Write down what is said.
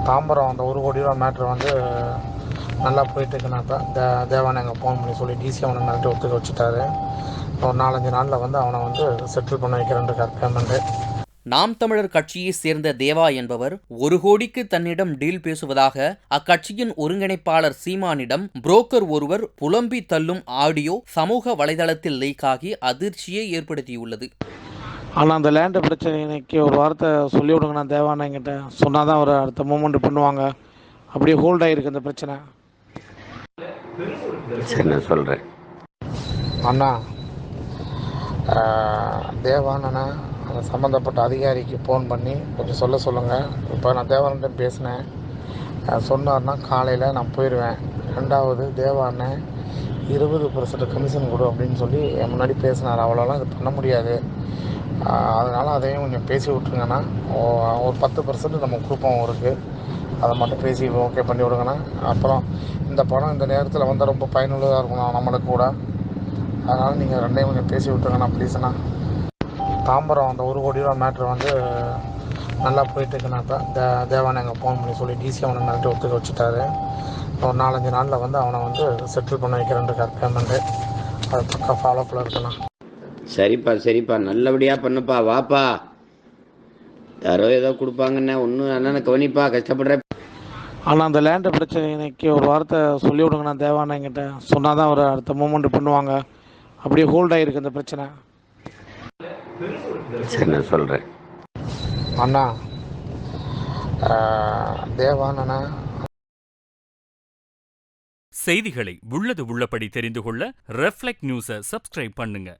தாம்பரம் அந்த 1 கோடி ரூபா மேட்ரு வந்து நல்லா போயிட்டுருக்குன்னா இப்போ தேவானை அங்கே ஃபோன் பண்ணி சொல்லி டிசி அவனை மிரட்டி ஒத்துக்க வச்சுட்டாரு. ஒரு 4-5 நாளில் வந்து அவனை வந்து செட்டில் பண்ண வைக்கிறேன்ருக்கார் பேமெண்ட்டு. நாம் தமிழர் கட்சியை சேர்ந்த தேவா என்பவர் 1 கோடிக்கு தன்னிடம் டீல் பேசுவதாக அக்கட்சியின் ஒருங்கிணைப்பாளர் சீமானிடம் புரோக்கர் ஒருவர் புலம்பி தள்ளும் ஆடியோ சமூக வலைதளத்தில் லீக் ஆகி அதிர்ச்சியை ஏற்படுத்தியுள்ளது. ஆனால் அந்த லேண்டு பிரச்சனைக்கு ஒரு வார்த்தை சொல்லி விடுங்கண்ணா தேவானா என்கிட்ட சொன்னால் தான் அவர் அடுத்த மூமெண்ட் பண்ணுவாங்க. அப்படியே ஹோல்ட் ஆகிருக்கு அந்த பிரச்சனை. சரி, நான் சொல்கிறேன் அண்ணா. தேவானண்ணா அந்த சம்மந்தப்பட்ட அதிகாரிக்கு ஃபோன் பண்ணி கொஞ்சம் சொல்லுங்கள். இப்போ நான் தேவானன்ட்ட பேசினேன். சொன்னார்னா காலையில் நான் போயிடுவேன். 2வது தேவானே 20% கமிஷன் கொடு அப்படின்னு சொல்லி என் முன்னாடி பேசினார். அவ்வளோலாம் இது பண்ண முடியாது. அதனால் அதையும் கொஞ்சம் பேசி விட்ருங்கண்ணா. ஒரு 10% நம்ம கொடுப்போம் அவருக்கு. அதை மட்டும் பேசி ஓகே பண்ணி விடுங்கண்ணா. அப்புறம் இந்த படம் இந்த நேரத்தில் வந்தால் ரொம்ப பயனுள்ளதாக இருக்கணும் நம்மளுக்கு கூட. அதனால் நீங்கள் ரெண்டையும் கொஞ்சம் பேசி விட்ருங்கண்ணா ப்ளீஸ்ண்ணா. தாம்பரம் அந்த 1 கோடி ரூபா மேட்ரு வந்து நல்லா போயிட்டுருக்குண்ணா இப்போ தேவானை அங்கே ஃபோன் பண்ணி சொல்லி டிசி அவனை மிரட்டி ஒத்துக்க வச்சுட்டாரு. ஒரு 4-5 நாளில் வந்து அவனை வந்து செட்டில் பண்ண வைக்கிறேன்ருக்கார் பேமெண்ட்டு. அது பக்கா ஃபாலோப்பில் இருக்குண்ணா. சரிப்பா நல்லபடியாக பண்ணுப்பா. வாப்பா, யாரோ ஏதோ கொடுப்பாங்கண்ணே, ஒன்றும் அண்ணனை கவனிப்பா, கஷ்டப்படுற. ஆனால் அந்த லேண்டு பிரச்சனைக்கு ஒரு வார்த்தை சொல்லி விடுங்கண்ணா தேவானா என்கிட்ட சொன்னால் தான் அவர் அடுத்த மூமெண்ட் பண்ணுவாங்க. அப்படியே ஹோல்ட் ஆகிருக்கு அந்த பிரச்சனை. சரி, நான் சொல்கிறேன் அண்ணா. தேவானண்ணா. செய்திகளை உள்ளது உள்ளபடி தெரிந்து கொள்ள ரெஃப்ளெக்ட் நியூஸை சப்ஸ்கிரைப் பண்ணுங்க.